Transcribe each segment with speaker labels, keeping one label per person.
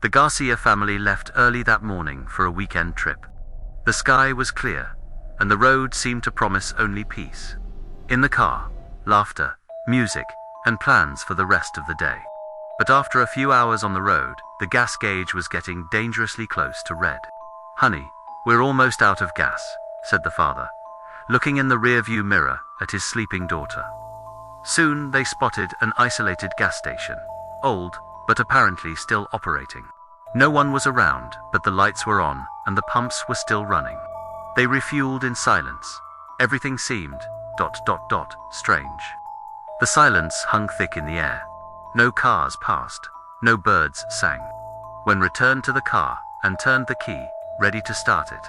Speaker 1: The Garcia family left early that morning for a weekend trip. The sky was clear, and the road seemed to promise only peace. In the car, laughter, music, and plans for the rest of the day. But after a few hours on the road, the gas gauge was getting dangerously close to red. "Honey, we're almost out of gas," said the father, looking in the rearview mirror at his sleeping daughter. Soon they spotted an isolated gas station, old, but apparently still operating. No one was around, but the lights were on, and the pumps were still running. They refueled in silence. Everything seemed ... strange. The silence hung thick in the air. No cars passed, no birds sang. When returned to the car and turned the key, ready to start it,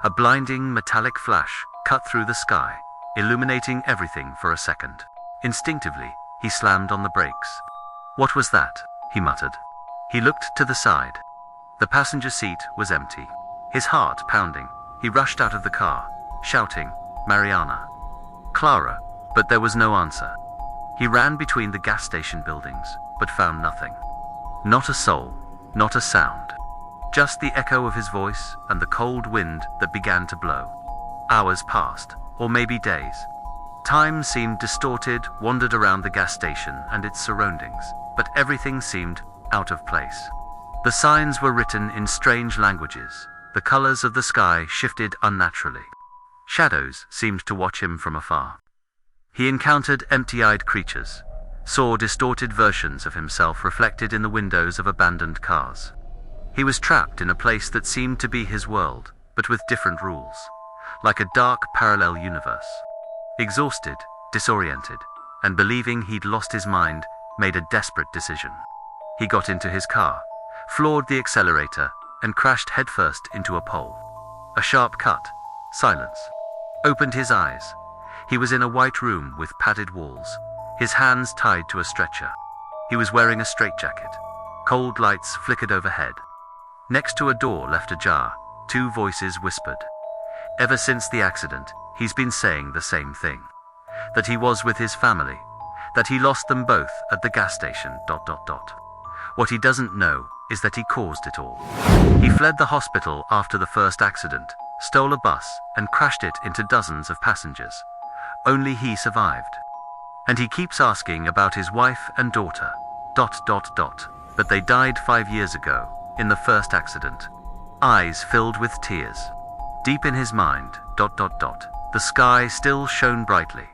Speaker 1: a blinding metallic flash cut through the sky, illuminating everything for a second. Instinctively, he slammed on the brakes. "What was that?" he muttered. He looked to the side. The passenger seat was empty. His heart pounding, he rushed out of the car, shouting, "Mariana! Clara!" But there was no answer. He ran between the gas station buildings, but found nothing. Not a soul, not a sound. Just the echo of his voice and the cold wind that began to blow. Hours passed, or maybe days. Time seemed distorted, wandered around the gas station and its surroundings, but everything seemed out of place. The signs were written in strange languages. The colors of the sky shifted unnaturally. Shadows seemed to watch him from afar. He encountered empty-eyed creatures, saw distorted versions of himself reflected in the windows of abandoned cars. He was trapped in a place that seemed to be his world, but with different rules, like a dark parallel universe. Exhausted, disoriented, and believing he'd lost his mind, made a desperate decision. He got into his car, floored the accelerator, and crashed headfirst into a pole. A sharp cut, silence. Opened his eyes. He was in a white room with padded walls, his hands tied to a stretcher. He was wearing a straitjacket. Cold lights flickered overhead. Next to a door left ajar, two voices whispered. Ever since the accident, he's been saying the same thing. That he was with his family. That he lost them both at the gas station. What he doesn't know is that he caused it all. He fled the hospital after the first accident, stole a bus, and crashed it into dozens of passengers. Only he survived. And he keeps asking about his wife and daughter. But they died 5 years ago, in the first accident. Eyes filled with tears. Deep in his mind, the sky still shone brightly.